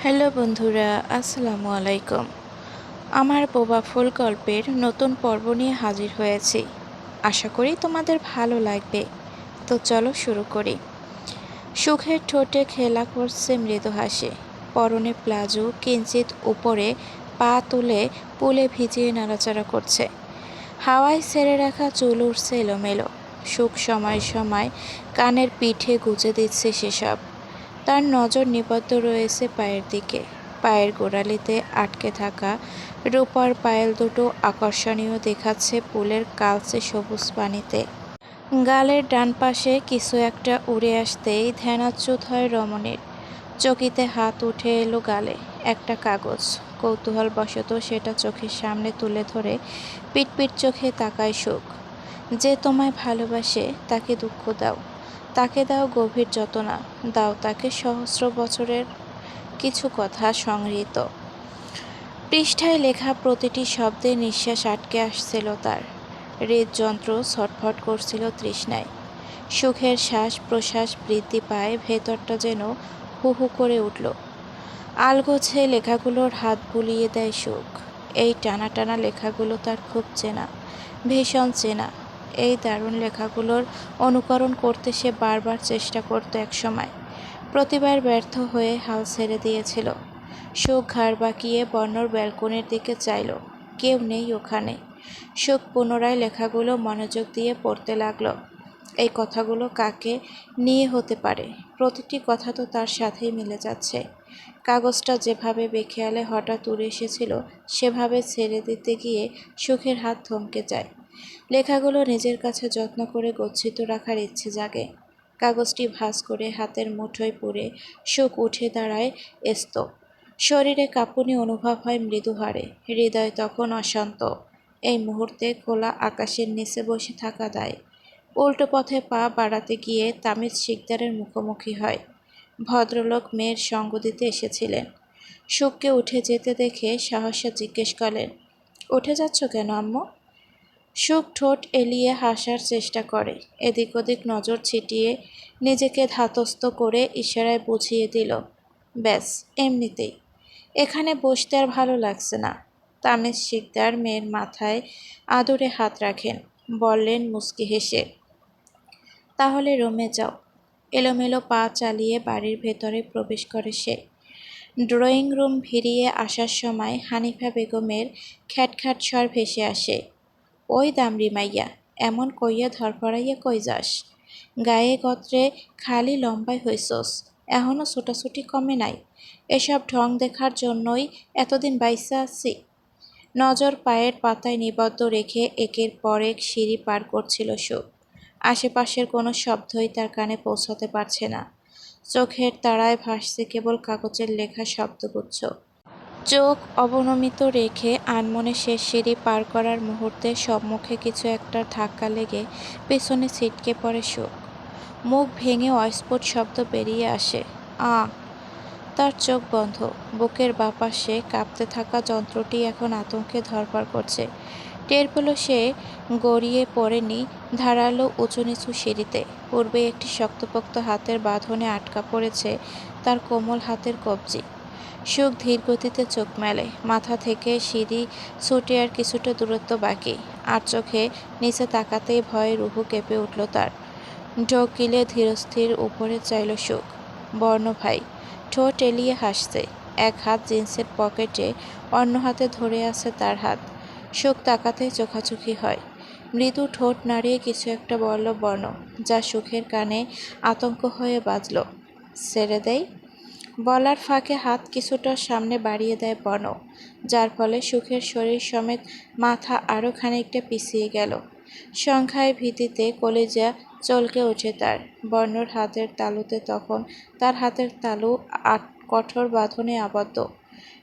Hello বন্ধুরা, আসসালামু আলাইকুম। আমার বোবা ফুল গল্পের নতুন পর্ব নিয়ে হাজির হয়েছি। আশা করি তোমাদের ভালো লাগবে। তো চলো শুরু করি। সুখের ঠোঁটে খেলা করছে মৃদু হাসি। পরনে প্লাজো, কিঞ্চিত উপরে পা তুলে পুলে ভিজিয়ে নাড়াচাড়া করছে। হাওয়ায় ছেড়ে রাখা চুল উঠছে এলোমেলো। সুখ সময় সময় কানের পিঠে গুজে দিচ্ছে সেসব। তার নজর নিবদ্ধ রয়েছে পায়ের দিকে। পায়ের গোড়ালিতে আটকে থাকা রূপার পায়েল দুটো আকর্ষণীয় দেখাচ্ছে পুলের কালচে সবুজ পানিতে। গালের ডান পাশে কিছু একটা উড়ে আসতেই ধ্যানাচ্যুত হয় রমণীর। চকিতে হাত উঠে এলো গালে। একটা কাগজ। কৌতূহলবশত সেটা চোখের সামনে তুলে ধরে পিটপিট চোখে তাকায় সুখ। যে তোমায় ভালোবাসে তাকে দুঃখ দাও, তাকে দাও গভীর যতনা, দাও তাকে সহস্র বছরের কিছু কথা সংগৃহীত। পৃষ্ঠায় লেখা প্রতিটি শব্দে নিঃশ্বাস আটকে আসছিল তার। হৃদযন্ত্র ছটফট করছিল তৃষ্ণায়। সুখের শ্বাস প্রশ্বাস বৃদ্ধি পায়, ভেতরটা যেন হু হু করে উঠল। আলগোছে লেখাগুলোর হাত বুলিয়ে দেয় সুখ। এই টানা টানা লেখাগুলো তার খুব চেনা, ভীষণ চেনা। এই দারুণ লেখাগুলোর অনুকরণ করতে সে বারবার চেষ্টা করত একসময়। প্রতিবার ব্যর্থ হয়ে হাল ছেড়ে দিয়েছিল। সুখ ঘাড় বাঁকিয়ে বর্ণর ব্যালকনির দিকে চাইল। কেউ নেই ওখানে। সুখ পুনরায় লেখাগুলো মনোযোগ দিয়ে পড়তে লাগলো। এই কথাগুলো কাকে নিয়ে হতে পারে? প্রতিটি কথা তো তার সাথেই মিলে যাচ্ছে। কাগজটা যেভাবে বেখেয়ালে হঠাৎ উড়ে এসেছিল সেভাবে ছেড়ে দিতে গিয়ে সুখের হাত থমকে যায়। লেখাগুলো নিজের কাছে যত্ন করে গচ্ছিত রাখার ইচ্ছে জাগে। কাগজটি ভাঁজ করে হাতের মুঠোয় পুরে সুখ উঠে দাঁড়ায় এস্ত। শরীরে কাঁপুনি অনুভব হয় মৃদু হারে। হৃদয় তখন অশান্ত। এই মুহূর্তে খোলা আকাশের নিচে বসে থাকা দায়। উল্টো পথে পা বাড়াতে গিয়ে তামিজ শিকদারের মুখোমুখি হয়। ভদ্রলোক মেয়ের সঙ্গ দিতে এসেছিলেন। সুখকে উঠে যেতে দেখে সাহসে জিজ্ঞেস করলেন, উঠে যাচ্ছ কেন আম্মু? সুখ ঠোঁট এলিয়ে হাসার চেষ্টা করে। এদিক ওদিক নজর ছিটিয়ে নিজেকে ধাতস্থ করে ইশারায় বুঝিয়ে দিল, ব্যাস এমনিতেই। এখানে বসতে আর ভালো লাগছে না। তামিজ শিকদার মেয়ের মাথায় আদরে হাত রাখেন। বললেন মুচকি হেসে, তাহলে রুমে যাও। এলোমেলো পা চালিয়ে বাড়ির ভেতরে প্রবেশ করে সে। ড্রয়িং রুম ভিড়িয়ে আসার সময় হানিফা বেগমের খ্যাটখ্যাট স্বর ভেসে আসে, ওই দামড়ি মাইয়া, এমন কইয়া ধরফরাইয়া কই যাস? গায়ে গত্রে খালি লম্বাই হইছস, এখনও ছোটাছুটি কমে নাই? এসব ঢং দেখার জন্যই এতদিন বাইসা আছি। নজর পায়ের পাতায় নিবদ্ধ রেখে একের পর এক সিঁড়ি পার করছিল সুখ। আশেপাশের কোনো শব্দই তার কানে পৌঁছাতে পারছে না। চোখের তারায় ভাসছে কেবল কাগজের লেখা শব্দগুচ্ছ। চোখ অবনমিত রেখে আনমনে শেষ সিঁড়ি পার করার মুহূর্তে সম্মুখে কিছু একটার ধাক্কা লেগে পেছনে ছিটকে পড়ে সুখ। মুখ ভেঙে অস্ফুট শব্দ বেরিয়ে আসে, আ। তার চোখ বন্ধ। বুকের বাপাশে কাঁপতে থাকা যন্ত্রটি এখন আতঙ্কে ধরপড় করছে। টের পেল সে গড়িয়ে পড়েনি ধারালো উঁচু নিচু সিঁড়িতে। পূর্বে একটি শক্তপোক্ত হাতের বাঁধনে আটকা পড়েছে তার কোমল হাতের কবজি। সুখ ধীর গতিতে চোখ মেলে। মাথা থেকে সিঁড়ি ছুটে আর কিছুটা দূরত্ব বাকি। আর চোখে নিচে তাকাতেই ভয়ে রুহু কেঁপে উঠল তার। ঢোক গিলে ধীরস্থির উপরে চাইল সুখ। বর্ণ ভাই ঠোঁট এলিয়ে হাসছে। এক হাত জিন্সের পকেটে, অন্য হাতে ধরে আছে তার হাত। সুখ তাকাতেই চোখাচোখি হয়। মৃদু ঠোঁট নাড়িয়ে কিছু একটা বলল বর্ণ, যা সুখের কানে আতঙ্ক হয়ে বাজল। ছেড়ে দেই। বলার ফাঁকে হাত কিছুটা সামনে বাড়িয়ে দেয় বর্ণ, যার ফলে সুখের শরীর সমেত মাথা আরও খানিকটা পিছিয়ে গেল। সংখ্যায় ভীতিতে কলিজা চলকে ওঠে তার। বর্ণর হাতের তালুতে তখন তার হাতের তালু কঠোর বাঁধনে আবদ্ধ।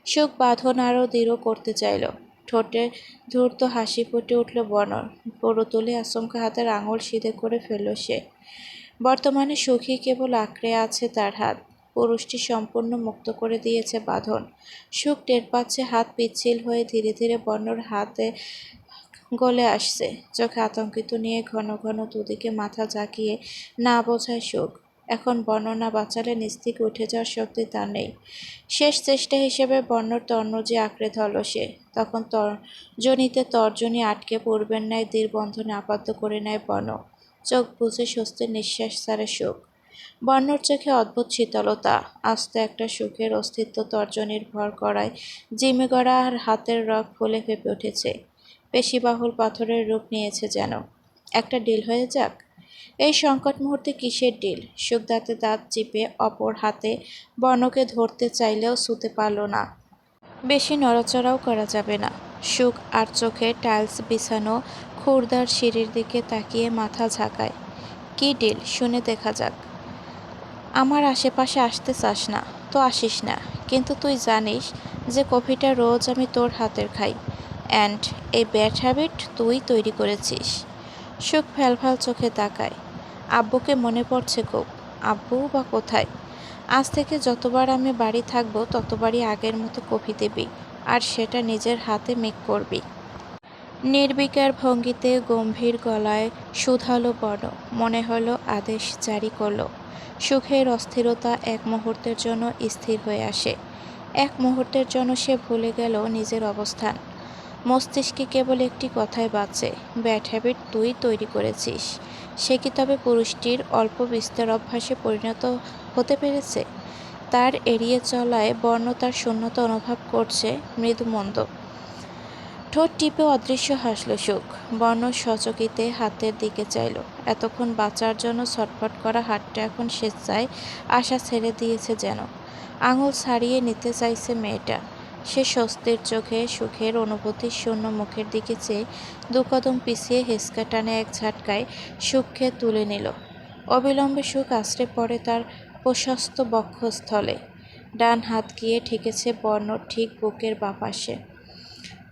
সুখ বাঁধন আরও দৃঢ় করতে চাইল। ঠোঁটে ধূর্ত হাসি ফুটে উঠল বর্ণর। পুরো তুলে আচমকা হাতের আঙুল সিধে করে ফেলল সে। বর্তমানে সুখী কেবল আঁকড়ে আছে তার হাত। পুরুষটি সম্পূর্ণ মুক্ত করে দিয়েছে বাঁধন। সুখ টের পাচ্ছে হাত পিচ্ছিল হয়ে ধীরে ধীরে বর্ণর হাতে গলে আসছে। চোখে আতঙ্কিত নিয়ে ঘন ঘন দুদিকে মাথা ঝাঁকিয়ে না বোঝায় সুখ। এখন বর্ণনা বাঁচালে নিচ থেকে উঠে যাওয়ার শক্তি তার নেই। শেষ চেষ্টা হিসেবে বর্ণর তর্জনী আঁকড়ে ধরল সে। তখন তর্জনীতে তর্জনী আটকে পূর্বের ন্যায় দৃঢ়বন্ধনে আবদ্ধ করে নেয় বর্ণ। চোখ বুজে স্বস্তির নিঃশ্বাস ছাড়ে সুখ। বর্ণর চোখে অদ্ভুত শীতলতা, আস্ত একটা সুখের অস্তিত্ব তর্জনীর ভর করায় জিমে গড়া আর হাতের রগ ফুলে ফেঁপে উঠেছে। পেশিবাহুল পাথরের রূপ নিয়েছে যেন। একটা ডিল হয়ে যাক। এই সংকট মুহূর্তে কিসের ডিল? সুখ দাঁতে দাঁত চিপে অপর হাতে বর্ণকে ধরতে চাইলেও ছুঁতে পারল না। বেশি নড়াচড়াও করা যাবে না। সুখ আর চোখে টাইলস বিছানো খুরদার সিঁড়ির দিকে তাকিয়ে মাথা ঝাঁকায়। কি ডিল শুনে দেখা যাক। আমার আশেপাশে আসতে চাস না তো আসিস না, কিন্তু তুই জানিস যে কফিটা রোজ আমি তোর হাতের খাই, অ্যান্ড এই ব্যাড হ্যাবিট তুই তৈরি করেছিস। সুখ ফ্যালফ্যাল চোখে তাকায়। আব্বুকে মনে পড়ছে খুব। আব্বু বা কোথায়? আজ থেকে যতবার আমি বাড়ি থাকবো ততবারই আগের মতো কফি দিবি, আর সেটা নিজের হাতে মেক করবি। নির্বিকার ভঙ্গিতে গম্ভীর গলায় শুধালো বর্ণ। মনে হলো আদেশ জারি করল। সুখের অস্থিরতা এক মুহূর্তের জন্য স্থির হয়ে আসে। এক মুহূর্তের জন্য সে ভুলে গেল নিজের অবস্থান। মস্তিষ্কে কেবল একটি কথাই বাজছে, ব্যাড হ্যাবিট তুই তৈরি করেছিস। সে কি তবে পুরুষটির অল্প বিস্তর অভ্যাসে পরিণত হতে পেরেছে? তার এড়িয়ে চলায় বর্ণ তার শূন্যতা অনুভব করছে মৃদুমন্দ। ঠোঁট টিপে অদৃশ্য হাসল সুখ। বর্ণ সচকিতে হাতের দিকে চাইল। এতক্ষণ বাঁচার জন্য ছটফট করা হাতটা এখন স্বেচ্ছায় আশা ছেড়ে দিয়েছে যেন। আঙুল ছাড়িয়ে নিতে চাইছে মেয়েটা। সে স্বস্তির চোখে সুখের অনুভূতির শূন্য মুখের দিকে চেয়ে দুকদম পিছিয়ে হেঁচকা টানে এক ঝাটকায় সুখকে তুলে নিল। অবিলম্বে সুখ আছড়ে পড়ে তার প্রশস্ত বক্ষস্থলে। ডান হাত গিয়ে ঠেকেছে বর্ণর ঠিক বুকের বাঁ পাশে,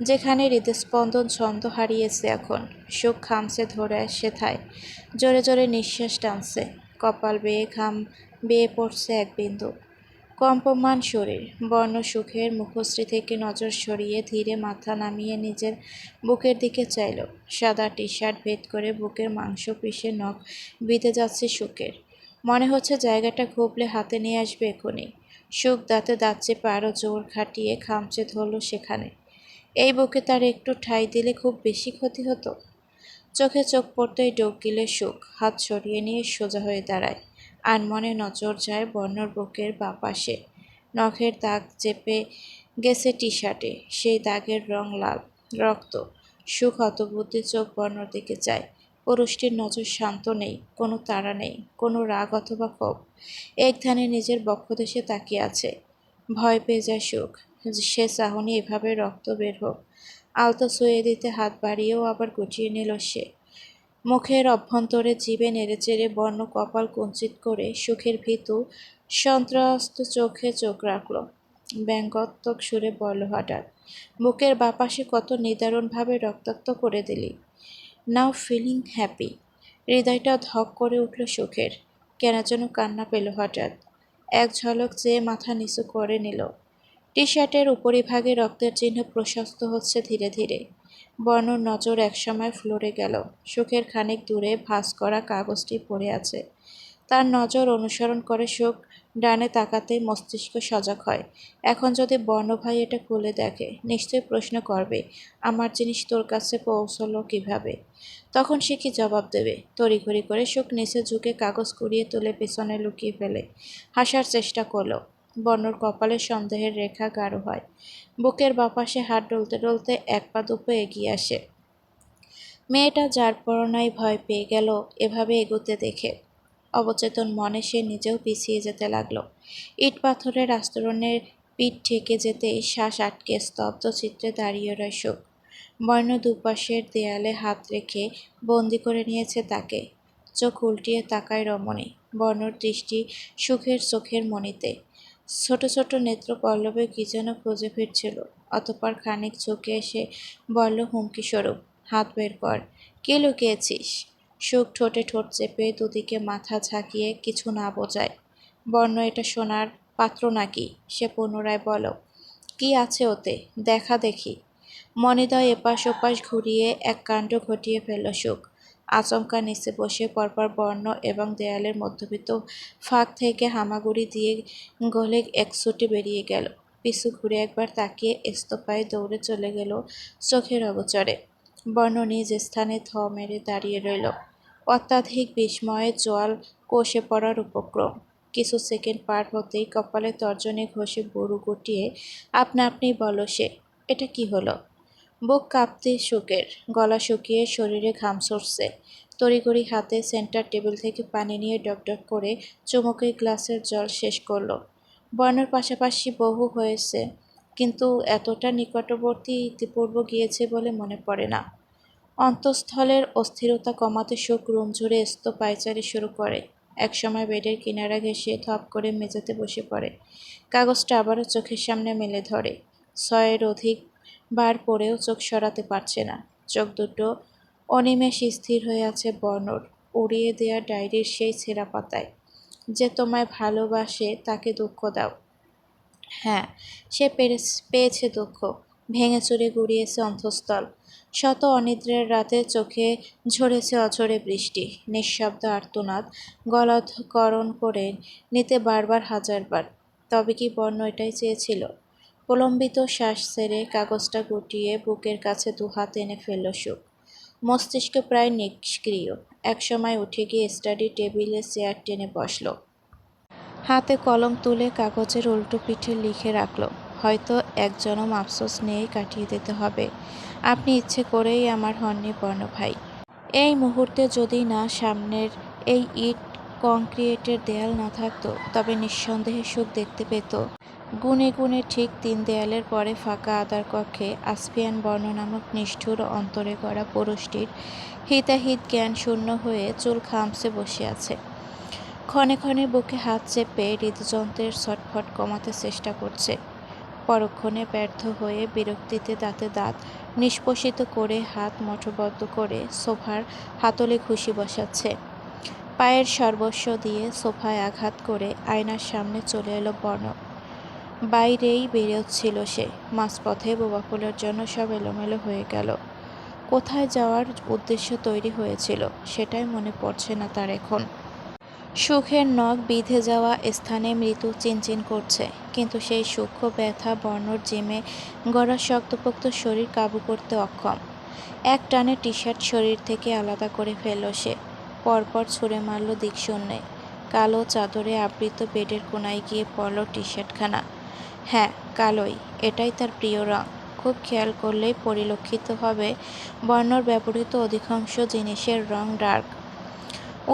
যেখানে হৃদস্পন্দন ছন্দ হারিয়েছে এখন। সুখ খামচে ধরে সেথায় জোরে জোরে নিঃশ্বাস টানছে। কপাল বেয়ে ঘাম বেয়ে পড়ছে এক বিন্দু। কম্পমান শরীর। বর্ণ সুখের মুখশ্রী থেকে নজর সরিয়ে ধীরে মাথা নামিয়ে নিজের বুকের দিকে চাইল। সাদা টি শার্ট ভেদ করে বুকের মাংস পিষে নখ বিঁধে যাচ্ছে সুখের। মনে হচ্ছে জায়গাটা ঘুবলে হাতে নিয়ে আসবে এখনই। সুখ দাঁতে দাঁত চেপে আরও জোর খাটিয়ে খামচে ধরল সেখানে। এই বুকে তার একটু ঠাঁই দিলে খুব বেশি ক্ষতি হতো। চোখে চোখ পড়তেই ডোক গিলে সুখ হাত সরিয়ে নিয়ে সোজা হয়ে দাঁড়ায়। আনমনে নজর যায় বর্ণর বুকের বাঁ পাশে। নখের দাগ চেপে গেছে টি শার্টে, সেই দাগের রং লাল রক্ত। সুখ হতবুদ্ধি চোখ বর্ণর দিকে চায়। পুরুষটির নজর শান্ত নেই, কোনো তাড়া নেই, কোনো রাগ অথবা ক্ষোভ। এক ধ্যানে নিজের বক্ষদেশে তাকিয়ে আছে। ভয় পেয়ে যায় সুখ। সে চাহনি এভাবে রক্ত বের হোক। আলতো ছুঁয়ে দিতে হাত বাড়িয়েও আবার গুটিয়ে নিল সে। মুখের অভ্যন্তরে জিভে নেড়েচেড়ে বর্ণ কপাল কুঞ্চিত করে সুখের ভীতু সন্ত্রস্ত চোখে চোখ রাখল। ব্যঙ্গাত্মক সুরে বলল হঠাৎ, বুকের বাপাশে কত নিদারুণভাবে রক্তাক্ত করে দিলি। নাও ফিলিং হ্যাপি। হৃদয়টা ধক করে উঠল সুখের। কেন যেন কান্না পেল হঠাৎ। এক ঝলক চেয়ে মাথা নিচু করে নিল। টি শার্টের উপরিভাগে রক্তের চিহ্ন প্রশস্ত হচ্ছে ধীরে ধীরে। বর্ণর নজর একসময় ফ্লোরে গেল। সুখের খানিক দূরে ভাঁজ করা কাগজটি পড়ে আছে। তার নজর অনুসরণ করে সুখ ডানে তাকাতেই মস্তিষ্ক সজাগ হয়। এখন যদি বর্ণভাই এটা খুলে দেখে, নিশ্চয়ই প্রশ্ন করবে, আমার জিনিস তোর কাছে পৌঁছলো কিভাবে? তখন সে কি জবাব দেবে? তড়িঘড়ি করে সুখ নিচে ঝুঁকে কাগজ কুড়িয়ে তুলে পেছনে লুকিয়ে ফেলে। হাসার চেষ্টা করল। বর্ণর কপালে সন্দেহের রেখা গাঢ় হয়। বুকের বাপাশে হাত ডলতে ডলতে এক পা দুপো এগিয়ে আসে। মেয়েটা যার পরনাই ভয় পেয়ে গেল এভাবে এগোতে দেখে। অবচেতন মনে সে নিজেও পিছিয়ে যেতে লাগলো। ইট পাথরের আস্তরণের পিঠ ঠেকে যেতেই শ্বাস আটকে স্তব্ধ চিত্রে দাঁড়িয়ে রয় সুখ। বর্ণ দুপাশের দেয়ালে হাত রেখে বন্দি করে নিয়েছে তাকে। চোখ উল্টিয়ে তাকায় রমণী। বর্ণর দৃষ্টি সুখের চোখের মণিতে। ছোট ছোট নেত্র পল্লবে কি যেন খুঁজে ফিরছিল। অতঃপর খানিক ঝুঁকে এসে বলল হুমকি স্বরূপ, হাত বের কর। কে লুকিয়েছিস? সুখ ঠোঁটে ঠোঁট চেপে দুদিকে মাথা ঝাঁকিয়ে কিছু না বোঝায়। বর্ণ এটা শোনার পাত্র নাকি? সে পুনরায় বল, কি আছে ওতে, দেখা দেখি। মনিদয় এপাশ ওপাশ ঘুরিয়ে এক কাণ্ড ঘটিয়ে ফেলল সুখ। আচমকা নিচে বসে পরপর বর্ণ এবং দেয়ালের মধ্যবিত্ত ফাঁক থেকে হামাগুড়ি দিয়ে গলে একছুটে বেরিয়ে গেল। পিছু ঘুরে একবার তাকিয়ে স্তপায় দৌড়ে চলে গেল চোখের অগোচরে। বর্ণ নিজ স্থানে থ মেরে দাঁড়িয়ে রইল। অত্যাধিক বিস্ময়ে জল কষে পড়ার উপক্রম। কিছু সেকেন্ড পার হতেই কপালে তর্জনী ঘষে বুড়ো গুটিয়ে আপনা আপনি বলল সে, এটা কি হলো? বুক কাঁপতে শোকের, গলা শুকিয়ে শরীরে ঘাম ছুটছে। তড়িঘড়ি হাতে সেন্টার টেবিল থেকে পানি নিয়ে ডকডক করে চুমুকে গ্লাসের জল শেষ করল। বর্ণর পাশাপাশি বহু হয়েছে, কিন্তু এতটা নিকটবর্তী ইতিপূর্বে গিয়েছে বলে মনে পড়ে না। অন্তঃস্থলের অস্থিরতা কমাতে সুখ রুম জুড়ে পায়চারি শুরু করে। একসময় বেডের কিনারা ঘেঁষে ধপ করে মেঝেতে বসে পড়ে। কাগজটা আবারও চোখের সামনে মেলে ধরে। ৬-এর অধিক বার পড়েও চোখ সরাতে পারছে না। চোখ দুটো অনিমেষ স্থির হয়ে আছে বর্ণর উড়িয়ে দেয়া ডায়েরির সেই ছেঁড়া পাতায়। যে তোমায় ভালোবাসে তাকে দুঃখ দাও। হ্যাঁ, সে পেয়েছে দুঃখ, ভেঙে চুরে গুড়িয়েছে অন্তঃস্থল। শত অনিদ্রের রাতে চোখে ঝরেছে অঝরে বৃষ্টি, নিঃশব্দ আর্তনাদ গলাধঃকরণ করে নিতে বারবার হাজারবার। তবে কি বর্ণ এটাই চেয়েছিল? প্রলম্বিত শ্বাস ছেড়ে কাগজটা গুটিয়ে বুকের কাছে দুহাত এনে ফেলল সুখ। মস্তিষ্ক প্রায় নিষ্ক্রিয়। একসময় উঠে গিয়ে স্টাডি টেবিলে চেয়ার টেনে বসল। হাতে কলম তুলে কাগজের উল্টো পিঠে লিখে রাখল, হয়তো এক জনম আফসোস নিয়েই কাটিয়ে দিতে হবে। আপনি ইচ্ছে করেই আমার হননি বর্ণ ভাই। এই মুহূর্তে যদি না সামনের এই ইট কংক্রিটের দেয়াল না থাকতো, তবে নিঃসন্দেহে সুখ দেখতে পেত গুনে গুনে ঠিক ৩ দেয়ালের পরে ফাঁকা আদার কক্ষে আসফিয়ান বর্ণ নামক নিষ্ঠুর অন্তরে গড়া পুরুষটির হিতাহিত জ্ঞান শূন্য হয়ে চুল খামচে বসে আছে। ক্ষণে ক্ষণে বুকে হাত চেপে হৃদযন্ত্রের ছটফট কমাতে চেষ্টা করছে। পরক্ষণে ব্যর্থ হয়ে বিরক্তিতে দাঁতে দাঁত নিষ্পষিত করে হাত মুঠোবদ্ধ করে সোফার হাতলে ঘুষি বসাচ্ছে। পায়ের সর্বস্ব দিয়ে সোফায় আঘাত করে আয়নার সামনে চলে এলো বর্ণ। বাইরেই বেরোচ্ছিল সে। মাঝপথে বোবাফুলের জন্য সব এলোমেলো হয়ে গেল। কোথায় যাওয়ার উদ্দেশ্য তৈরি হয়েছিল সেটাই মনে পড়ছে না তার এখন। সুখের নখ বিঁধে যাওয়া স্থানে মৃত্যু চিনচিন করছে, কিন্তু সেই সূক্ষ্ম ব্যথা বর্ণর জিমে গড়া শক্তপোক্ত শরীর কাবু করতে অক্ষম। এক টানে টি-শার্ট শরীর থেকে আলাদা করে ফেলল সে। পরপর ছুঁড়ে মারল দিকশূন্যে। কালো চাদরে আবৃত বেডের কোনায় গিয়ে পড়ল টি-শার্টখানা। হ্যাঁ, কালোই, এটাই তার প্রিয় রং। খুব খেয়াল করলেই পরিলক্ষিত হবে বর্ণর ব্যবহৃত অধিকাংশ জিনিসের রং ডার্ক।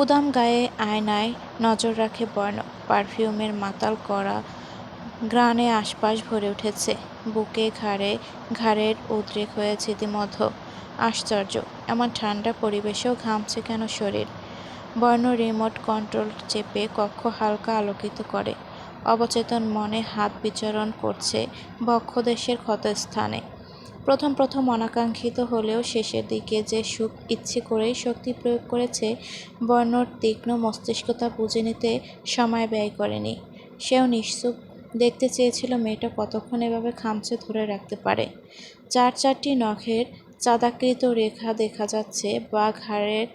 উদাম গায়ে আয়নায় নজর রাখে বর্ণ। পারফিউমের মাতাল করা ঘ্রাণে আশপাশ ভরে উঠেছে। বুকে ঘাড়ের উদ্রেক হয়েছে ইতিমধ্যে। আশ্চর্য, এমন ঠান্ডা পরিবেশেও ঘামছে কেন শরীর? বর্ণ রিমোট কন্ট্রোল চেপে কক্ষ হালকা আলোকিত করে। অবচেতন মনে হাত বিচরণ করছে বক্ষদেশের ক্ষতস্থানে। প্রথম প্রথম অনাকাঙ্ক্ষিত হলেও শেষের দিকে যে সুখ ইচ্ছে করেই শক্তি প্রয়োগ করেছে বর্ণর তীক্ষ্ণ মস্তিষ্ক তা বুঝে নিতে সময় ব্যয় করেনি। সেও নিশ্চুপ দেখতে চেয়েছিল মেয়েটা কতক্ষণ এভাবে খামচে ধরে রাখতে পারে। ৪-৪টি নখের চাঁদাকৃত রেখা দেখা যাচ্ছে বা ঘাড়ের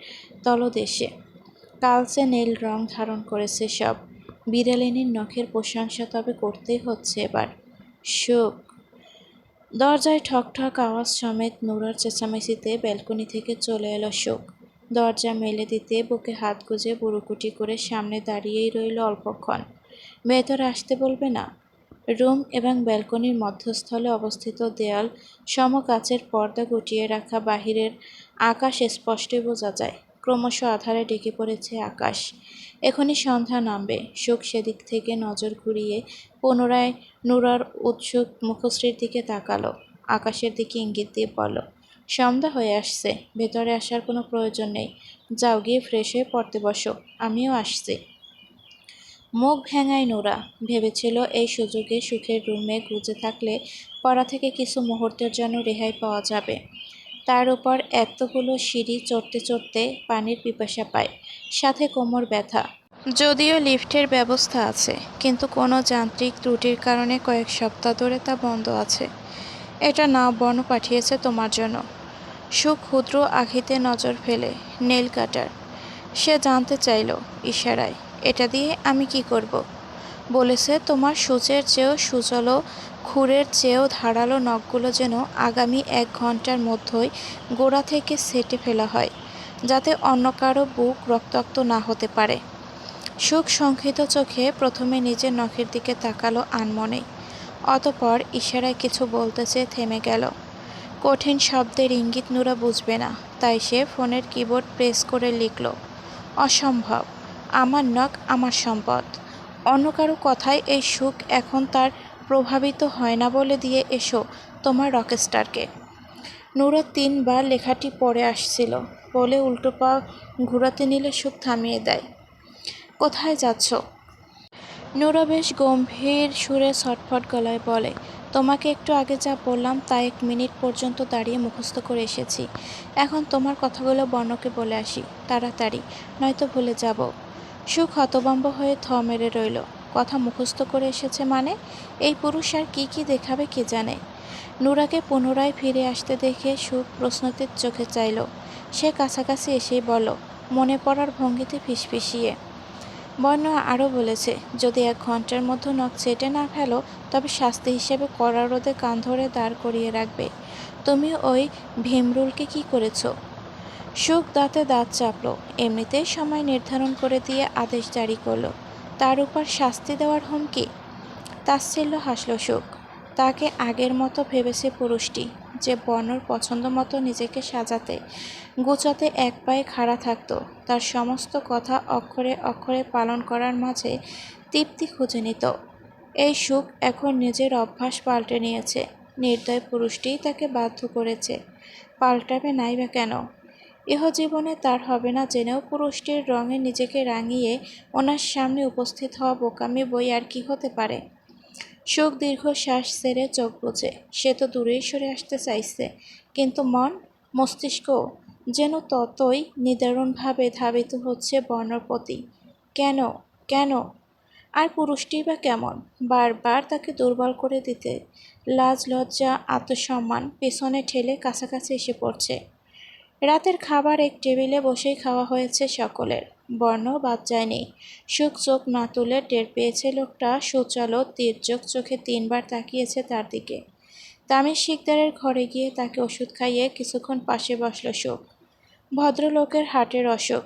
তলদেশে। কালচে নীল রং ধারণ করেছে সব। বিড়ালিনীর নখের প্রশংসা তবে করতেই হচ্ছে এবার। সুখ। দরজায় ঠকঠক আওয়াজ সমেত নুরার চেঁচামেচিতে ব্যালকনি থেকে চলে এলো সুখ। দরজা মেলে দিতে বুকে হাত গুজে বুড়োকুটি করে সামনে দাঁড়িয়েই রইল অল্পক্ষণ। ভেতরে আসতে বলবে না? রুম এবং ব্যালকনির মধ্যস্থলে অবস্থিত দেয়াল সম কাচের পর্দা গুটিয়ে রাখা বাহিরের আকাশ স্পষ্টই বোঝা যায়। ক্রমশ আঁধারে ঢেকে পড়েছে আকাশ। এখনই সন্ধ্যা নামবে। সুখ সেদিক থেকে নজর ঘুরিয়ে পুনরায় নুরার উৎসুক মুখশ্রীর দিকে তাকালো। আকাশের দিকে ইঙ্গিত দিয়ে বলল, সন্ধ্যা হয়ে আসছে, ভেতরে আসার কোনো প্রয়োজন নেই। যাও গিয়ে ফ্রেশ হয়ে পড়তে বসো, আমিও আসছি। মুখ ভেঙায় নুরা। ভেবেছিল এই সুযোগে সুখের রুমে গুজে থাকলে পড়া থেকে কিছু মুহূর্তের জন্য রেহাই পাওয়া যাবে। তার উপর এতগুলো সিঁড়ি চড়তে চড়তে পানির পিপাসা পায়, সাথে কোমর ব্যথা। যদিও লিফটের ব্যবস্থা আছে, কিন্তু কোনো যান্ত্রিক ত্রুটির কারণে কয়েক সপ্তাহ ধরে তা বন্ধ আছে। এটা নাও বর্ণ পাঠিয়েছে তোমার জন্য। সুখ ক্ষুদ্র আঘাতে নজর ফেলে নেল কাটার। সে জানতে চাইল ইশারায়, এটা দিয়ে আমি কি করব? বলেছে তোমার সূচের চেয়েও সুচলো, খুরের চেয়েও ধারালো নখগুলো যেন আগামী 1 ঘন্টার মধ্যেই গোড়া থেকে ছেঁটে ফেলা হয়, যাতে অন্য কারো বুক রক্তাক্ত না হতে পারে। সুখ শঙ্কিত চোখে প্রথমে নিজের নখের দিকে তাকালো আনমনে, অতঃপর ইশারায় কিছু বলতে চেয়ে থেমে গেল। কঠিন শব্দের ইঙ্গিত নুরা বুঝবে না, তাই সে ফোনের কিবোর্ড প্রেস করে লিখল, অসম্ভব, আমার নখ আমার সম্পদ। অন্য কারো কথায় এই সুখ এখন তার প্রভাবিত হয় না বলে দিয়ে এসো তোমার রকস্টারকে। নুরা 3বার লেখাটি পড়ে আসছিল বলে উল্টো পা ঘুরাতে নিলে সুখ থামিয়ে দেয়। কোথায় যাচ্ছ? নুরা বেশ গম্ভীর সুরে ছটফট গলায় বলে, তোমাকে একটু আগে যা বললাম তা 1 মিনিট পর্যন্ত দাঁড়িয়ে মুখস্থ করে এসেছি। এখন তোমার কথাগুলো বর্ণকে বলে আসি, তাড়াতাড়ি, নয়তো ভুলে যাব। সুখ হতভম্ব হয়ে থ মেরে রইল। কথা মুখস্থ করে এসেছে মানে? এই পুরুষ আর কি কি দেখাবে কে জানে। নুরাকে পুনরায় ফিরে আসতে দেখে সুখ প্রশ্নতীত চোখে চাইল। সে কাছাকাছি এসেই বলল, মনে পড়ার ভঙ্গিতে ফিসফিসিয়ে। বর্ণ আরও বলেছে, যদি 1 ঘন্টার মধ্যে নখ চেটে না ফেলো তবে শাস্তি হিসেবে কড়া রোদে কান ধরে দাঁড় করিয়ে রাখবে। তুমি ওই ভীমরুলকে কি করেছ? সুখ দাঁতে দাঁত চাপল। এমনিতেই সময় নির্ধারণ করে দিয়ে আদেশ জারি করল, তার উপর শাস্তি দেওয়ার হুমকি। তাচ্ছিল্য হাসল সুখ। তাকে আগের মতো ভেবেছে পুরুষটি, যে বর্ণর পছন্দ মতো নিজেকে সাজাতে গোছাতে এক পায়ে খাড়া থাকত, তার সমস্ত কথা অক্ষরে অক্ষরে পালন করার মাঝে তৃপ্তি খুঁজে নিত। এই সুখ এখন নিজের অভ্যাস পাল্টে নিয়েছে। নির্দয় পুরুষটিই তাকে বাধ্য করেছে, পাল্টাবে নাই বা কেন? ইহজীবনে তার হবে না জেনেও পুরুষটির রঙে নিজেকে রাঙিয়ে ওনার সামনে উপস্থিত হওয়া বোকামি বই আর কি হতে পারে। সুখ দীর্ঘশ্বাস ছেড়ে চোখ বুজে। সে তো দূরেই সরে আসতে চাইছে, কিন্তু মন, মস্তিষ্ক যেন ততই নিদারুণভাবে ধাবিত হচ্ছে বর্ণর প্রতি। কেন, কেন? আর পুরুষটি বা কেমন? বারবার তাকে দুর্বল করে দিতে লাজ লজ্জা আত্মসম্মান পেছনে ঠেলে কাছাকাছি এসে পড়ছে। রাতের খাবার এক টেবিলে বসেই খাওয়া হয়েছে সকলের, বর্ণ বাদ যায়নি। সুখ চোখ না তুলে টের পেয়েছে লোকটা সুচালো তীর্যক চোখে 3বার তাকিয়েছে তার দিকে। তামিজ শিকদারের ঘরে গিয়ে তাকে ওষুধ খাইয়ে কিছুক্ষণ পাশে বসল সুখ। ভদ্রলোকের হার্টের অসুখ,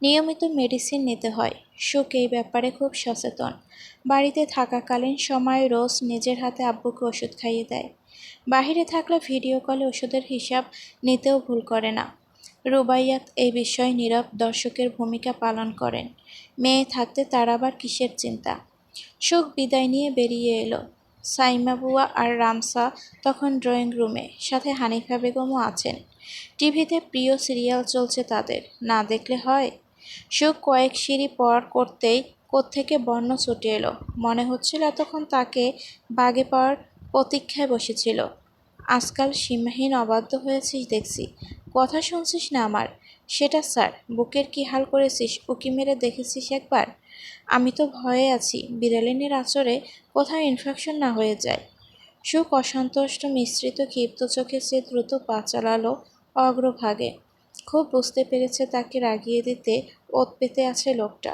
নিয়মিত মেডিসিন নিতে হয়। সুখ এই ব্যাপারে খুব সচেতন। বাড়িতে থাকাকালীন সময় রোজ নিজের হাতে আব্বুকে ওষুধ খাইয়ে দেয়। বাহিরে থাকলে ভিডিও কলে ওষুধের হিসাব নিতেও ভুল করে না। রুবাইয়াত এই বিষয়ে নীরব দর্শকের ভূমিকা পালন করেন। মেয়ে থাকতে তার আবার কিসের চিন্তা। সুখ বিদায় নিয়ে বেরিয়ে এলো। সাইমা বুয়া আর রামসা তখন ড্রয়িং রুমে, সাথে হানিফা বেগমও আছেন। টিভিতে প্রিয় সিরিয়াল চলছে তাদের, না দেখলে হয়। সুখ কয়েক সিঁড়ি পর করতেই কোত্থেকে বর্ণ ছুটে এলো। মনে হচ্ছিল এতক্ষণ তাকে বাগে পাওয়ার প্রতীক্ষায় বসেছিল। আজকাল সীমাহীন অবাধ্য হয়েছিস দেখছি। কথা শুনছিস না আমার? সেটা স্যার, বুকের কি হাল করেছিস উকি মেরে দেখেছিস একবার? আমি তো ভয়ে আছি বিড়ালিনীর আঁচড়ে কোথাও ইনফেকশন না হয়ে যায়। সুখ অসন্তুষ্ট মিশ্রিত ক্ষিপ্ত চোখে সে দ্রুত পা চালালো অগ্রভাগে। খুব বুঝতে পেরেছে তাকে রাগিয়ে দিতে ওত পেতে আছে লোকটা।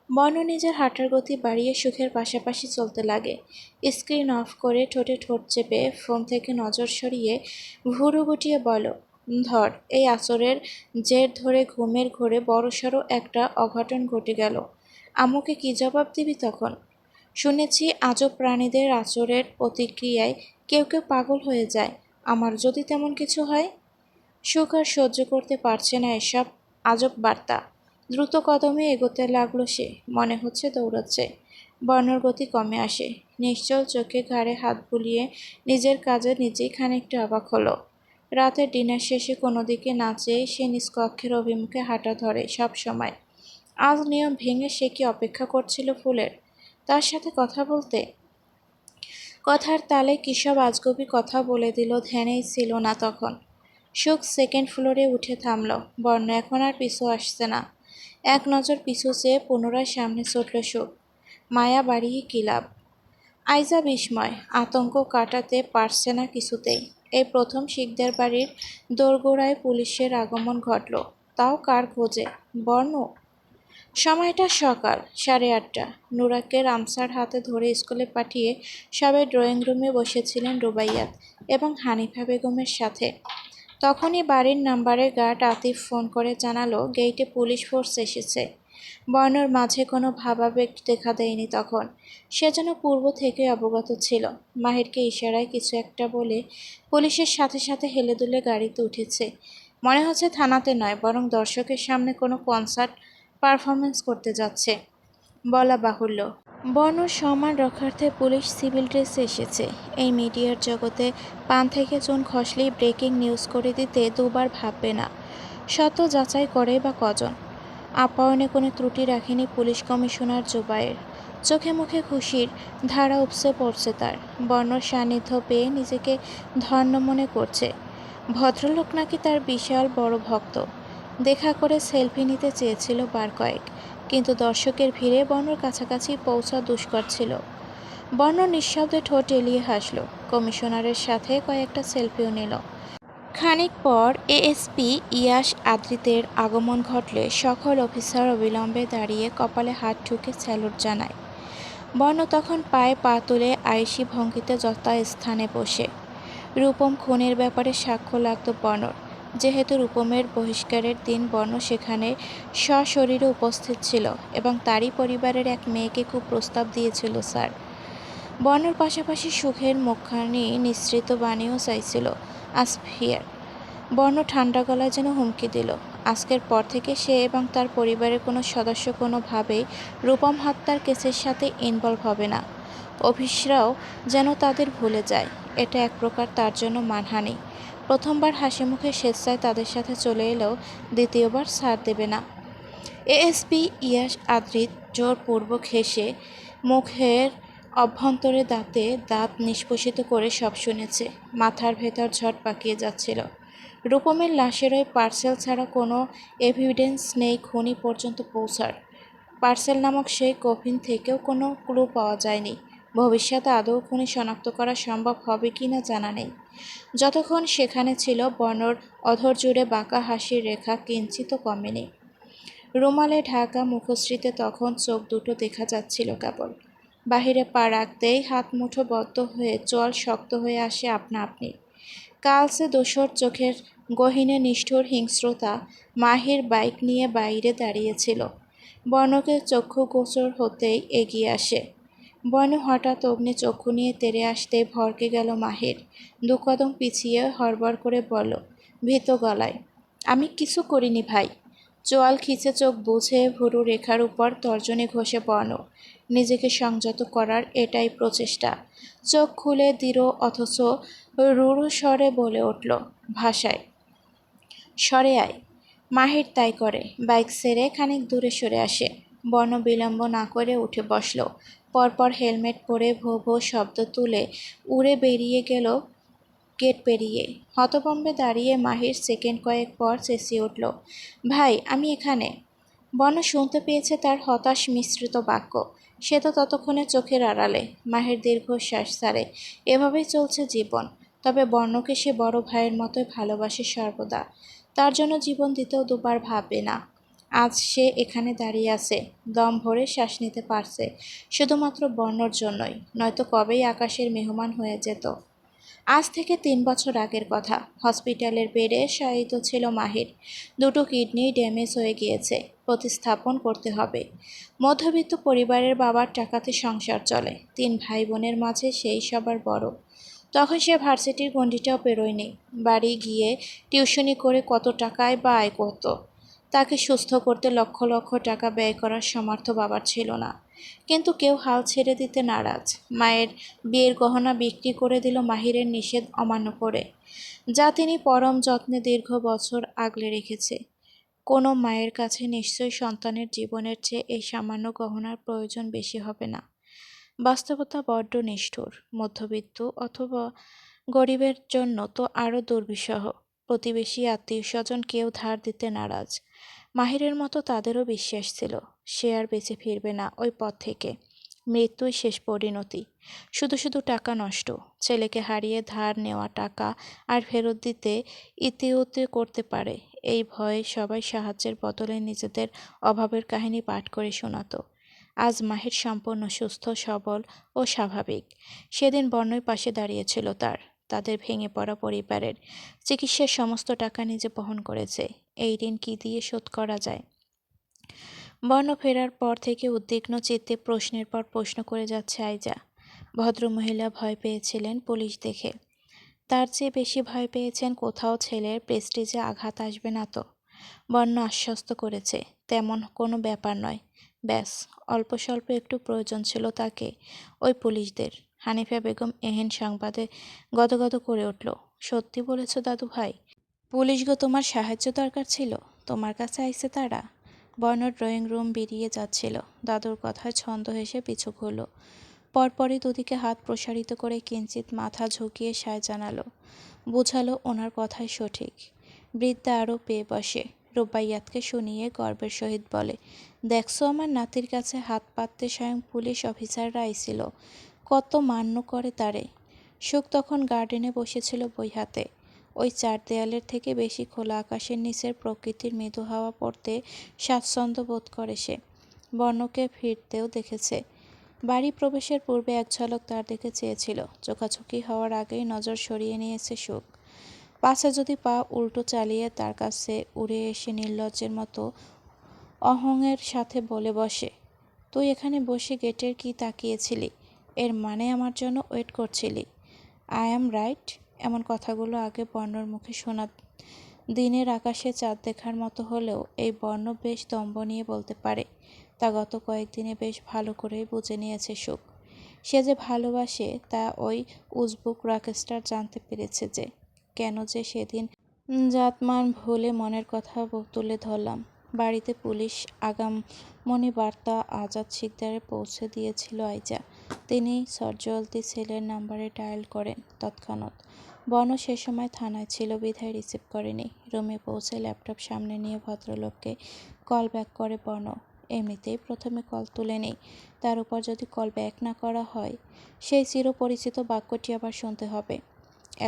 বর্ণ নিজের হাঁটার গতি বাড়িয়ে সুখের পাশাপাশি চলতে লাগে। স্ক্রিন অফ করে ঠোঁটে ঠোঁট চেপে ফোন থেকে নজর সরিয়ে ভুরু গুটিয়ে বলো, ধর, এই আঁচড়ের জের ধরে ঘুমের ঘোরে বড়সড় একটা অঘটন ঘটে গেল। আম্মুকে কি জবাব দিবি তখন? শুনেছি আজব প্রাণীদের আঁচড়ের প্রতিক্রিয়ায় কেউ কেউ পাগল হয়ে যায়। আমার যদি তেমন কিছু হয়? সুখ আর সহ্য করতে পারছে না এসব আজব বার্তা। দ্রুত কদমে এগোতে লাগলো সে, মনে হচ্ছে দৌড়াচ্ছে। বর্ণর গতি কমে আসে। নিশ্চল চোখে ঘাড়ে হাত বুলিয়ে নিজের কাজে নিজেই খানিকটা অবাক হলো। রাতের ডিনার শেষে কোনো দিকে না চেয়ে সে নিজ কক্ষের অভিমুখে হাঁটা ধরে সব সময়। আজ নিয়ম ভেঙে সে কি অপেক্ষা করছিল ফুলের, তার সাথে কথা বলতে? কথার তালে কিসব আজগুবি কথা বলে দিল ধ্যানেই ছিল না তখন। সুখ 2nd ফ্লোরে উঠে থামল। বর্ণ এখন আর পিছু আসছে না। এক নজর পিছু চেয়ে পুনরায় সামনে ছুটল সুখ। মায়া বাড়িয়ে কী লাভ? আইজা বিস্ময়, আতঙ্ক কাটাতে পারছে না কিছুতেই। এই প্রথম শিকদার বাড়ির দোরগোড়ায় পুলিশের আগমন ঘটল, তাও কার খোঁজে? বর্ণ। সময়টা সকাল 8:30। নুরাকে রামসার হাতে ধরে স্কুলে পাঠিয়ে সবাই ড্রয়িং রুমে বসেছিলেন রুবাইয়াত এবং হানিফা বেগমের সাথে। তখনই বাড়ির নাম্বারের গার্ড আতিফ ফোন করে জানালো গেইটে পুলিশ ফোর্স এসেছে। বর্ণর মাঝে কোনো ভাবাবেগ দেখা দেয়নি তখন। সে যেন পূর্ব থেকে অবগত ছিল। মাহিরকে ইশারায় কিছু একটা বলে পুলিশের সাথে সাথে হেলে দুলে গাড়িতে উঠেছে। মনে হচ্ছে থানাতে নয়, বরং দর্শকের সামনে কোনো কনসার্ট পারফরমেন্স করতে যাচ্ছে বলা বাহুল্য। বর্ণর সম্মান রক্ষার্থে পুলিশ সিভিল ড্রেসে এসেছে। এই মিডিয়ার জগতে পান থেকে চুন খসলেই ব্রেকিং নিউজ করে দিতে দুবার ভাববে না। সত্য যাচাই করে বা কজন? আপ্যায়নে কোনো ত্রুটি রাখেনি পুলিশ কমিশনার জুবায়ের। চোখে মুখে খুশির ধারা উপসে পড়ছে তার। বর্ণর সান্নিধ্য পেয়ে নিজেকে ধন্য মনে করছে। ভদ্রলোক নাকি তার বিশাল বড় ভক্ত। দেখা করে সেলফি নিতে চেয়েছিল বার কয়েক, কিন্তু দর্শকের ভিড়ে বর্ণর কাছাকাছি পৌঁছা দুষ্কর ছিল। বর্ণ নিঃশব্দে ঠোঁট এলিয়ে হাসল। কমিশনারের সাথে কয়েকটা সেলফিও নিল। খানিক পর এএসপি ইয়াস আদ্রিতের আগমন ঘটলে সকল অফিসার অবিলম্বে দাঁড়িয়ে কপালে হাত ঠুকে স্যালুট জানায়। বর্ণ তখন পায়ে পা তুলে আয়েশি ভঙ্গিতে যথাস্থানে বসে। রূপম খুনের ব্যাপারে সাক্ষ্য লাগত বর্ণর। যেহেতু রূপমের বহিষ্কারের দিন বর্ণ সেখানে সশরীরে উপস্থিত ছিল এবং তারই পরিবারের এক মেয়েকে খুব প্রস্তাব দিয়েছিল স্যার। বর্ণর পাশাপাশি সুখের মুখখানি নিঃসৃত বাণীও চাইছিল আসফিয়ার। বর্ণ ঠান্ডা গলায় যেন হুমকি দিল, আজকের পর থেকে সে এবং তার পরিবারের কোনো সদস্য কোনোভাবেই রূপম হত্যার কেসের সাথে ইনভলভ হবে না। অফিসরাও যেন তাদের ভুলে যায়। এটা এক প্রকার তার জন্য মানহানি। প্রথমবার হাসিমুখে স্বেচ্ছায় তাদের সাথে চলে এলেও দ্বিতীয়বার ছাড় দেবে না। এএসপি ইয়াস আদ্রিত জোরপূর্বক হেসে মুখের অভ্যন্তরে দাঁতে দাঁত নিষ্পেষিত করে সব শুনেছে। মাথার ভেতর ঝড় পাকিয়ে যাচ্ছিল। রূপমের লাশের ওই পার্সেল ছাড়া কোনো এভিডেন্স নেই খুনি পর্যন্ত পৌঁছার। পার্সেল নামক সেই কফিন থেকেও কোনো ক্লু পাওয়া যায়নি। ভবিষ্যতে আদৌ খুনি শনাক্ত করা সম্ভব হবে কি না জানা নেই। যতক্ষণ সেখানে ছিল বর্ণর অধর জুড়ে বাঁকা হাসির রেখা কিঞ্চিতও কমেনি। রুমালে ঢাকা মুখশ্রীতে তখন চোখ দুটো দেখা যাচ্ছিল কেবল। বাহিরে পা রাখতেই হাত মুঠো বদ্ধ হয়ে চোয়াল শক্ত হয়ে আসে আপনা আপনি। কালসে দোসর চোখের গহীনে নিষ্ঠুর হিংস্রতা। মাহির বাইক নিয়ে বাইরে দাঁড়িয়েছিল। বর্ণকে চক্ষু গোচর হতেই এগিয়ে আসে। বর্ণ হঠাৎ অগ্নি চক্ষু নিয়ে তেড়ে আসতে ভরকে গেল মাহির। 2 কদম পিছিয়ে হড়বড় করে বলল ভীত গলায়, আমি কিছু করিনি ভাই। চোয়াল খিচে চোখ বুঝে ভুরু রেখার উপর তর্জনী ঘষে বর্ণ। নিজেকে সংযত করার এটাই প্রচেষ্টা। চোখ খুলে দৃঢ় অথচ রুড়ু স্বরে বলে উঠল ভাষায়, সরে আয়। মাহির তাই করে। বাইক ছেড়ে খানিক দূরে সরে আসে। বর্ণ বিলম্ব না করে উঠে বসল। পরপর হেলমেট পরে ভো ভো শব্দ তুলে উড়ে বেরিয়ে গেল গেট পেরিয়ে। হতভম্বে দাঁড়িয়ে মাহির সেকেন্ড কয়েক পর চেঁচিয়ে উঠল, ভাই আমি এখানে। বর্ণ শুনতে পেয়েছে তার হতাশ মিশ্রিত বাক্য। সে তো ততক্ষণে চোখের আড়ালে। মাহির দীর্ঘশ্বাস ছাড়ে। এভাবেই চলছে জীবন। তবে বর্ণকে সে বড় ভাইয়ের মতোই ভালোবাসে সর্বদা। তার জন্য জীবন দিতেও দুবার ভাববে না। আজ সে এখানে দাঁড়িয়ে আছে, দম ভরে শ্বাস নিতে পারছে, শুধুমাত্র বর্ণর জন্যই, নয়তো কবেই আকাশের মেহমান হয়ে যেত। আজ থেকে 3 বছর আগের কথা। হসপিটালের বেডে শায়িত ছিল মাহির। 2টো কিডনি ড্যামেজ হয়ে গিয়েছে, প্রতিস্থাপন করতে হবে। মধ্যবিত্ত পরিবারের বাবার টাকাতে সংসার চলে। 3 ভাই বোনের মাঝে সেই সবার বড়। তখন সে ভার্সিটির গণ্ডিটাও পেরোয়নি। বাড়ি গিয়ে টিউশনি করে কত টাকায় বা আয় করত। তাকে সুস্থ করতে লক্ষ লক্ষ টাকা ব্যয় করার সামর্থ্য বাবার ছিল না। কিন্তু কেউ হাল ছেড়ে দিতে নারাজ। মায়ের বিয়ের গহনা বিক্রি করে দিল মাহিরের নিষেধ অমান্য করে, যা তিনি পরম যত্নে দীর্ঘ বছর আগলে রেখেছে। কোনো মায়ের কাছে নিশ্চয়ই সন্তানের জীবনের চেয়ে এই সামান্য গহনার প্রয়োজন বেশি হবে না। বাস্তবতা বড্ড নিষ্ঠুর। মধ্যবিত্ত অথবা গরিবের জন্য তো আরও দুর্বিষহ। প্রতিবেশী আত্মীয়স্বজন কেউ ধার দিতে নারাজ। মাহিরের মতো তাদেরও বিশ্বাস ছিল সে আর বেঁচে ফিরবে না ওই পথ থেকে। মৃত্যুই শেষ পরিণতি। শুধু শুধু টাকা নষ্ট। ছেলেকে হারিয়ে ধার নেওয়া টাকা আর ফেরত দিতে ইতিউতি করতে পারে, এই ভয়ে সবাই সাহায্যের বদলে নিজেদের অভাবের কাহিনী পাঠ করে শোনাতো। আজ মাহির সম্পূর্ণ সুস্থ সবল ও স্বাভাবিক। সেদিন বর্ণই পাশে দাঁড়িয়েছিল তাদের ভেঙে পড়া পরিবারের। চিকিৎসার সমস্ত টাকা নিজে বহন করেছে। এই ঋণ কি দিয়ে শোধ করা যায়? বর্ণ ফেরার পর থেকে উদ্বিগ্ন চিত্তে প্রশ্নের পর প্রশ্ন করে যাচ্ছে আইজা। ভদ্রমহিলা ভয় পেয়েছিলেন পুলিশ দেখে। তার চেয়ে বেশি ভয় পেয়েছেন কোথাও ছেলের প্রেস্টিজে আঘাত আসবে না তো। বর্ণ আশ্বস্ত করেছে, তেমন কোনো ব্যাপার নয়। ব্যাস অল্প স্বল্প একটু প্রয়োজন ছিল তাকে ওই পুলিশদের। হানিফা বেগম এহেন সংবাদে গদগদ করে উঠল। সত্যি বলেছ দাদু ভাই? পুলিশগো তোমার সাহায্য দরকার ছিল? তোমার কাছে আইছে তারা? বর্ণ ড্রয়িং রুম বেরিয়ে যাচ্ছিল। দাদুর কথায় ছন্দ হেসে পিছু ঘুরল। পরপরই দুদিকে হাত প্রসারিত করে কিঞ্চিত মাথা ঝুঁকিয়ে সায় জানালো। বুঝালো ওনার কথাই সঠিক। বৃদ্ধা আরও পেয়ে বসে। রুবাইয়াতকে শুনিয়ে গর্বের সহিত বলে, দেখছো আমার নাতির কাছে হাত পাততে স্বয়ং পুলিশ অফিসাররা আইছিল। কত মান্য করে তারে। সুখ তখন গার্ডেনে বসেছিল বই হাতে। ওই চার দেয়ালের থেকে বেশি খোলা আকাশের নিচের প্রকৃতির মৃদু হাওয়া পড়তে স্বাচ্ছন্দ্য বোধ করে সে। বর্ণকে ফিরতেও দেখেছে। বাড়ি প্রবেশের পূর্বে এক ঝলক তার দিকে চেয়েছিল। চোখাচোখি হওয়ার আগেই নজর সরিয়ে নিয়েছে সুখ। পাছে যদি পা উল্টো চালিয়ে তার কাছে উড়ে এসে নির্লজ্জের মতো অহংয়ের সাথে বলে বসে, তুই এখানে বসে গেটের কি তাকিয়েছিলি? এর মানে আমার জন্য ওয়েট করছিলি? I am right? এমন কথাগুলো আগে বর্ণর মুখে শোনা দিনের আকাশে চাঁদ দেখার মতো হলেও এই বর্ণ বেশ দম্ভ নিয়ে বলতে পারে। তা গত কয়েকদিনে বেশ ভালো করেই বুঝে নিয়েছে সুখ। সে যে ভালোবাসে তা ওই উজবুক রকস্টার জানতে পেরেছে যে। কেন যে সেদিন জাতমান ভুলে মনের কথা তুলে ধরলাম। বাড়িতে পুলিশ আগামনী বার্তা আজাদ শিকদারে পৌঁছে দিয়েছিল আইজা। তিনি সরজলদি ছেলের নাম্বারে ডায়াল করেন তৎক্ষণাৎ। বর্ণ সে সময় থানায় ছিল বিধায় রিসিভ করেনি। রুমে পৌঁছে ল্যাপটপ সামনে নিয়ে ভদ্রলোককে কল ব্যাক করে বর্ণ। এমনিতেই প্রথমে কল তুলেনি, তার উপর যদি কল ব্যাক না করা হয়, সেই চিরপরিচিত বাক্যটি আবার শুনতে হবে।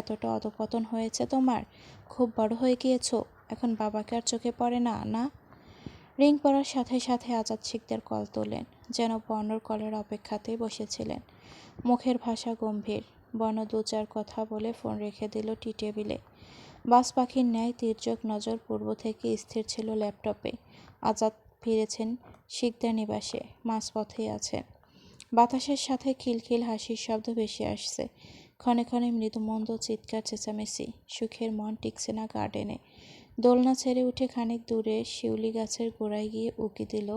এতটা অধপতন হয়েছে তোমার? খুব বড় হয়ে গিয়েছ, এখন বাবাকে আর চোখে পড়ে না? না। রিং পড়ার সাথে সাথে আজাদ শিকদার কল তোলেন, যেন বর্ণর কলের অপেক্ষাতেই বসেছিলেন। মুখের ভাষা গম্ভীর। বর্ণ দু চার কথা বলে ফোন রেখে দিল টি টেবিলে। বাস পাখির ন্যায় তির্যক নজর পূর্ব থেকে স্থির ছিল ল্যাপটপে। আজাদ ফিরেছেন শিকদার নিবাসে, মাঝপথেই আছেন। বাতাসের সাথে খিলখিল হাসির শব্দ ভেসে আসছে। ক্ষণে ক্ষণে মৃদুমন্দ চিৎকার চেঁচামেচি। সুখের মন টিকছে না গার্ডেনে। দোলনা ছেড়ে উঠে খানিক দূরে শিউলি গাছের গোড়ায় গিয়ে উকি দিল।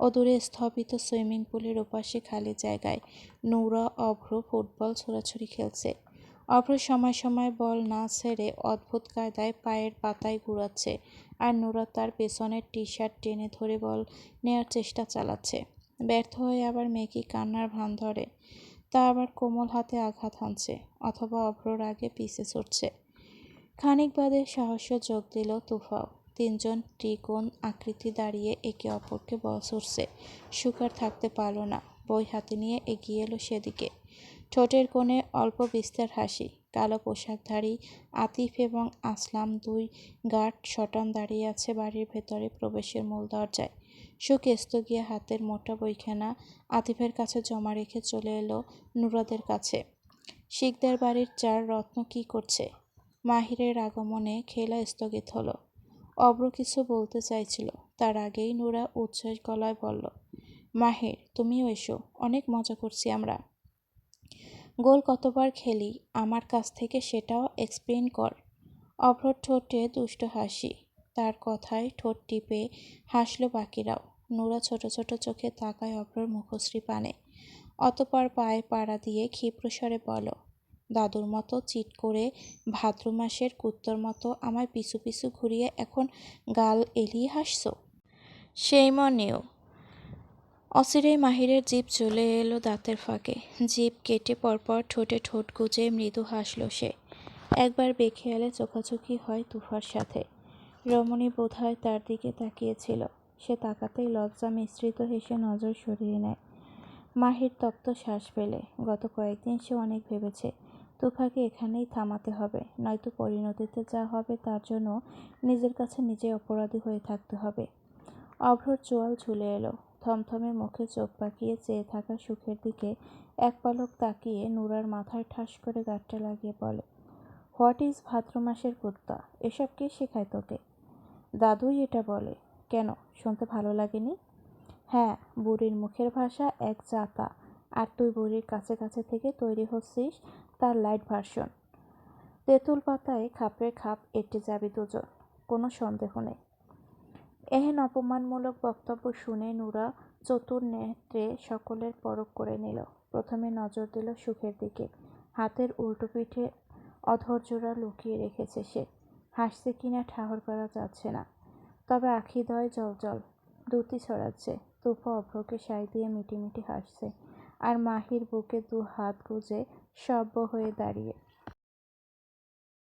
অদূরে স্থপিত সুইমিং পুলের ওপাশে খালি জায়গায় নূরা অভ্র ফুটবল ছোড়াছুড়ি খেলছে। অভ্র সময় সময় বল না ছেড়ে অদ্ভুত কায়দায় পায়ের পাতায় ঘুরাচ্ছে, আর নূরা তার পেছনের টি শার্ট টেনে ধরে বল নেয়ার চেষ্টা চালাচ্ছে। ব্যর্থ হয়ে আবার মেকি কান্নার ভান ধরে, তা আবার কোমল হাতে আঘাত হানছে, অথবা অভ্রর আগে পিছে ছুটছে। খানিক বাদে সাহস্য যোগ দিল তুফাও। তিনজন ত্রিকোণ আকৃতি দাঁড়িয়ে একে অপরকে বল ছুড়ছে। সুখ আর থাকতে পারল না, বই হাতে নিয়ে এগিয়ে এলো সেদিকে। ঠোঁটের কোণে অল্প বিস্তার হাসি। কালো পোশাকধারী আতিফ এবং আসলাম দুই গার্ড সটান দাঁড়িয়ে আছে বাড়ির ভেতরে প্রবেশের মূল দরজায়। সুখ এস্ত গিয়ে হাতের মোটা বইখানা আতিফের কাছে জমা রেখে চলে এলো নুরাদের কাছে। শিকদার বাড়ির চার রত্ন কি করছে? মাহিরের আগমনে খেলা স্থগিত হলো। অব্র কিছু বলতে চাইছিল, তার আগেই নুরা উচ্ছ্বাস গলায় বলল, মাহির তুমিও এসো, অনেক মজা করছি আমরা। গোল কতবার খেলি আমার কাছ থেকে সেটাও এক্সপ্লেন কর। অভ্রর ঠোঁটে দুষ্ট হাসি। তার কথায় ঠোঁট টিপে হাসল বাকিরাও। নুরা ছোট ছোট চোখে তাকায় অভ্রর মুখশ্রী পানে। অতপর পায়ে পাড়া দিয়ে ক্ষিপ্রস্বরে বল, দাদুর মতো চিট করে ভাদ্র মাসের কুত্তর মতো আমায় পিছু পিছু ঘুরিয়ে এখন গাল এলিয়ে হাসছো? Same on you. অচিরেই মাহিরের জিভ চলে এলো দাঁতের ফাঁকে। জিভ কেটে পরপর ঠোঁটে ঠোঁট গুজে মৃদু হাসল সে। একবার বেখেয়ালে চোখাচোখি হয় তুফার সাথে। রমণী বোধহয় তার দিকে তাকিয়েছিল। সে তাকাতেই লজ্জা মিশ্রিত হেসে নজর সরিয়ে নেয়। মাহির তপ্ত শ্বাস ফেলে। গত কয়েকদিন সে অনেক ভেবেছে তুফাকে এখানেই থামাতে হবে, নয়তো পরিণতিতে যা হবে তার জন্য নিজের কাছে নিজে অপরাধী হয়ে থাকতে হবে। অভ্রর চোয়াল ঝুলে এলো। থমথমে মুখে চোখ পাকিয়ে চেয়ে থাকা সুখের দিকে এক পলক তাকিয়ে নুরার মাথায় ঠাস করে গাঁটটা লাগিয়ে বলে, হোয়াট ইজ ভাদ্র মাসের কুত্তা? এসব কে শেখায় তোকে? দাদুই এটা বলে। কেন, শুনতে ভালো লাগেনি? হ্যাঁ, বুড়ির মুখের ভাষা এক জাতা, আর তুই বুড়ির কাছে কাছে থেকে তৈরি হচ্ছিস তার লাইট ভার্সন। তেঁতুল পাতায় খাপে খাপ এঁটে যাবি দুজন, কোনো সন্দেহ নেই। এহেন অপমানমূলক বক্তব্য শুনে নুরা চতুর নেত্রে সকলের পরখ করে নিল। প্রথমে নজর দিল সুখের দিকে। হাতের উল্টো পিঠে অধৈর্যরা লুকিয়ে রেখেছে সে। হাসছে কিনা ঠাহর করা যাচ্ছে না, তবে আখিদ্বয় জ্বলজ্বল, দ্যুতি ছড়াচ্ছে। তুফা অভ্রকে সায় দিয়ে মিটিমিটি হাসছে, আর মাহির বুকে দু হাত গুজে সভ্য হয়ে দাঁড়িয়ে